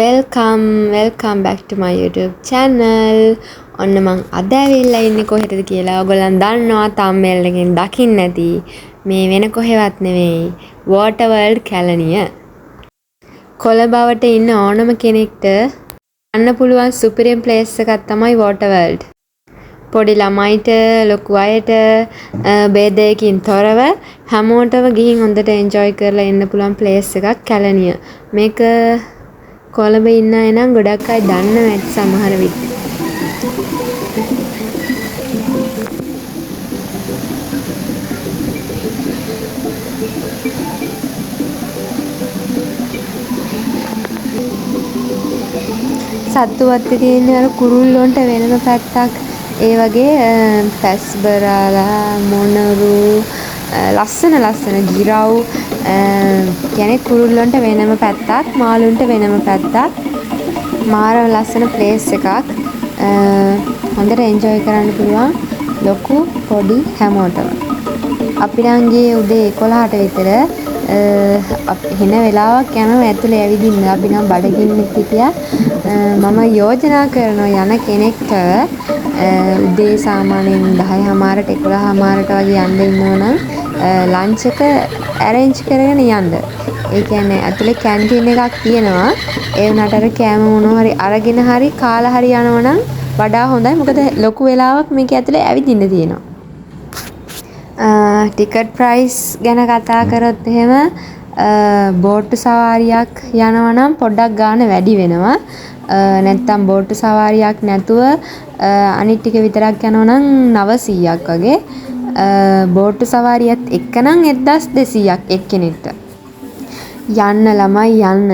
welcome back to my YouTube channel. ඔන්න මං අද ඇවිල්ලා ඉන්නේ කොහෙටද කියලා ඔයගොල්ලන් දන්නවා thumbnail එකෙන් දකින්න ඇති. මේ වෙන කොහෙවත් නෙවෙයි Water World කැලණිය. කොළඹවට ඉන්න ඕනම කෙනෙක්ට යන්න පුළුවන් සුපිරිම ප්ලේස් එකක් තමයි Water World. පොඩි ළමයිට ලොකු අයට බේදයකින් තොරව හැමෝටම ගිහින් හොඳට එන්ජොයි කරලා එන්න පුළුවන් ප්ලේස් එකක් කැලණිය. මේක කොළඹ ඉන්න අය නම් ගොඩක් අය දන්නවා ඇති සමහර විට. සත්තුවත්තේ තියෙන අර කුරුල්ලොන්ට වෙනම පැත්තක් ඒ වගේ පැස්බරාලා මොනරු ලස්සන ගිරව් කියන්නේ කුරුල්ලොන්ට වෙනම පැත්තක් මාළුන්ට වෙනම පැත්තක් මාරම ලස්සන ප්ලේස් එකක් හොඳට එන්ජොයි කරන්න පුළුවන් ලොකු පොඩි හැමෝටම අපි නම් ගියේ උදේ 11ට විතර හෙන වෙලාවක් යනවා ඇතුලේ ඇවිදින්න අපි නම් බඩගින්නෙත් හිටියා මම යෝජනා කරනවා යන කෙනෙක්ට උදේ සාමාන්‍යයෙන් 10:00ට 11:00ට වගේ යන්න ඉන්නවනම් ලන්ච් එක arrange කරගෙන යන්න. ඒ කියන්නේ ඇතුලේ කැන්ටින් එකක් තියෙනවා. ඒ වුණාට අර කෑම මොනවා හරි අරගෙන හරි කාලා හරි යනවනම් වඩා හොඳයි. මොකද ලොකු වෙලාවක් මේක ඇතුලේ ඇවිදින්න තියෙනවා. ටිකට් ප්‍රයිස් ගැන කතා කරොත් එහෙම බෝට්ටු සවාරියක් යනවා නම් පොඩ්ඩක් ගාණ වැඩි වෙනවා. නැත්තම් බෝට්ටු සවාරියක් නැතුව අනිත් ටික විතරක් යනවා නම් 900ක් වගේ. බෝට්ටු සවාරියත් එක්ක නම් 1200ක් එක්කෙනෙක්ට. යන්න ළමයි යන්න.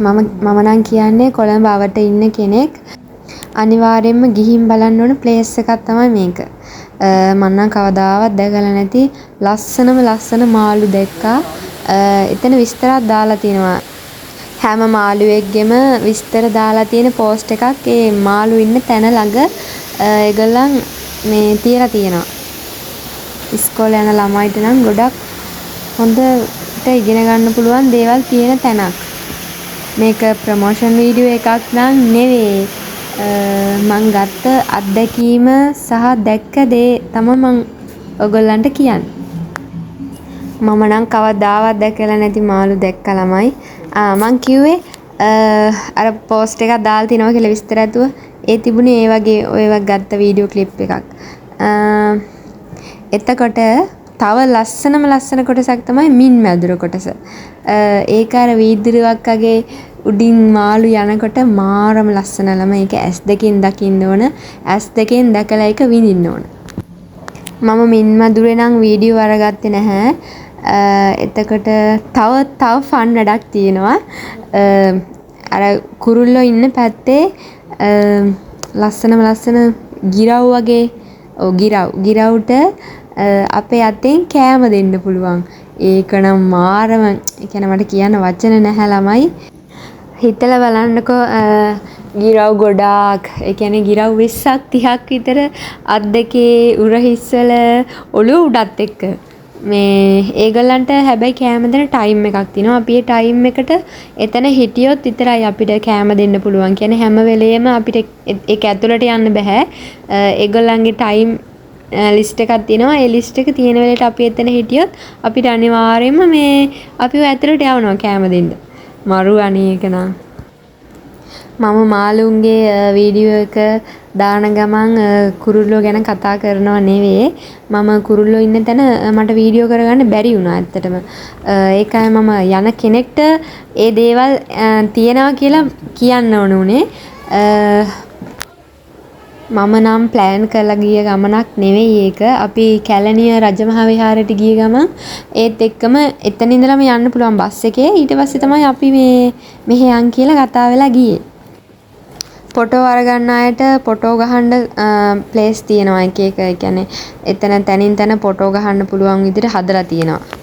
මම නම් කියන්නේ කොළඹ අවට ඉන්න කෙනෙක් අනිවාර්යයෙන්ම ගිහින් බලන්න ඕන ප්ලේස් එකක් තමයි මේක. මම නම් කවදාවත් දැකලා නැති ලස්සන මාළු දැක්කා. එතන විස්තරයක් දාලා තියෙනවා. හැම මාළුවෙක්ගෙම විස්තර දාලා තියෙන පෝස්ට් එකක් ඒ මාළු ඉන්න තැන ළඟ ඒගොල්ලන් මේ තියලා තියෙනවා. ඉස්කෝලේ යන ළමයිට නම් ගොඩක් හොඳට ඉගෙන ගන්න පුළුවන් දේවල් තියෙන තැනක්. මේක ප්‍රොමෝෂන් වීඩියෝ එකක් නම් නෙවෙයි. මං ගත්ත අත්දැකීම සහ දැක්ක දේ තමයි මං ඔයගොල්ලන්ට කියන්නේ. මම නම් කවදාවත් දැකලා නැති මාළු දැක්ක ළමයි. මං කිව්වේ අර පෝස්ට් එකක් දාලා තිනවා කියලා විස්තර ඇතුව. ඒ තිබුණේ ඒ වගේ ඔය ගත්ත වීඩියෝ ක්ලිප් එකක්. එතකොට තව ලස්සන කොටසක් තමයි මින් මැදුර කොටස. ඒක අර වීදුරුවක් වගේ උඩින් මාළු යනකොට මාරම ලස්සන ළමයි. ඒක ඇස් දෙකෙන් දකින්න ඕන. ඇස් දෙකෙන් දැකලා ඒක විඳින්න ඕන. මම මින් මැදුරේ නම් වීඩියෝ අරගත්තේ නැහැ. එතකොට තව ෆන් වැඩක් තියෙනවා. අර කුරුල්ලෝ ඉන්න පැත්තේ ලස්සන ගිරව් වගේ ගිරව්ට අපේ අතෙන් කෑම දෙන්න පුළුවන්. ඒක නම් මාරම කියන්නේ මට කියන්න වචන නැහැ ළමයි. හිතලා බලන්නකෝ ගිරව් ගොඩාක් ඒ කියන්නේ ගිරව් 20ක් 30ක් විතර අත් දෙකේ උරහිස්සල ඔළුව උඩත් එක්ක මේ ඒගොල්ලන්ට හැබැයි කෑම දෙන ටයිම් එකක් තියෙනවා. අපි ඒ ටයිම් එකට එතන හිටියොත් විතරයි අපිට කෑම දෙන්න පුළුවන්. කියන්නේ හැම වෙලේම අපිට ඒක ඇතුළට යන්න බෑ. ඒගොල්ලන්ගේ ටයිම් ලිස්ට් එකක් තියෙනවා. ඒ ලිස්ට් එක තියෙන වෙලේට අපි එතන හිටියොත් අපිට අනිවාර්යයෙන්ම මේ අපිව ඇතුළට යවනවා කෑම දෙන්න. මරු අනේ ඒක නම් මම මාළුන්ගේ වීඩියෝ එක දාන ගමන් කුරුල්ලෝ ගැන කතා කරනව නෙවෙයි. මම කුරුල්ලෝ ඉන්න තැන මට වීඩියෝ කරගන්න බැරි වුණා ඇත්තටම. ඒකයි මම යන කෙනෙක්ට ඒ දේවල් තියනවා කියලා කියන්න ඕන උනේ. මම නම් ප්ලෑන් කරලා ගිය ගමනක් නෙවෙයි ඒක. අපි කැලණිය රජමහා විහාරයට ගිය ගමන් ඒත් එක්කම එතන ඉඳලම යන්න පුළුවන් බස් එකේ. ඊට පස්සේ තමයි අපි මෙහෙ යන් කියලා කතා වෙලා ගියේ. ෆොටෝ අරගන්න අයට ෆොටෝ ගහන්න ප්ලේස් තියෙනවා එක එක. ඒ කියන්නේ එතන තැනින් තැන ෆොටෝ ගහන්න පුළුවන් විදිහට හදලා තියෙනවා.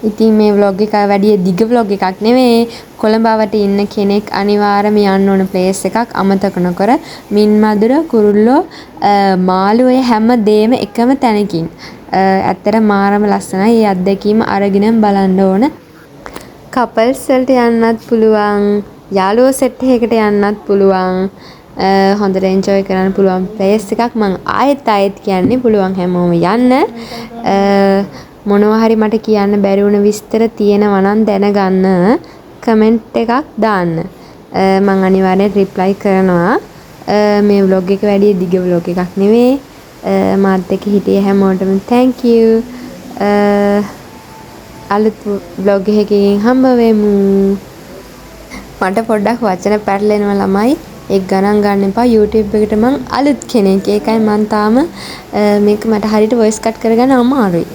ඉතින් මේ vlog එක වැඩි දිග vlog එකක් නෙවෙයි. කොළඹවට ඉන්න කෙනෙක් අනිවාර්යයෙන්ම යන්න ඕන ප්ලේස් එකක් අමතක නොකර මින් මදුර කුරුල්ලෝ මාළු ඔය හැම දෙයක්ම එකම තැනකින්. ඇත්තට මාරම ලස්සනයි. ඒ අත්දැකීම අරගෙන බලන්න ඕන. කපල්ස් වලට යන්නත් පුළුවන්. යාළුවෝ සෙට් එකකට යන්නත් පුළුවන්. හොඳට එන්ජොයි කරන්න පුළුවන් ප්ලේස් එකක්. මම ආයෙත් කියන්නේ පුළුවන් හැමෝම යන්න. මොනවා හරි මට කියන්න බැරි වුණ විස්තර තියෙනවා නම් දැනගන්න කමෙන්ට් එකක් දාන්න. මම අනිවාර්යෙන් රිප්ලයි කරනවා. මේ vlog එක වැඩි දිග vlog එකක් නෙවෙයි. මාත් එක්ක හිටිය හැමෝටම thank you. අලුත් vlog එකකින් හම්බ වෙමු. මට පොඩ්ඩක් වචන පැටලෙනවා ළමයි. ඒක ගණන් ගන්න එපා. YouTube එකට මං අලුත් කෙනෙක්. ඒකයි මං තාම මේක මට හරියට voice cut කරගන්න අමාරුයි.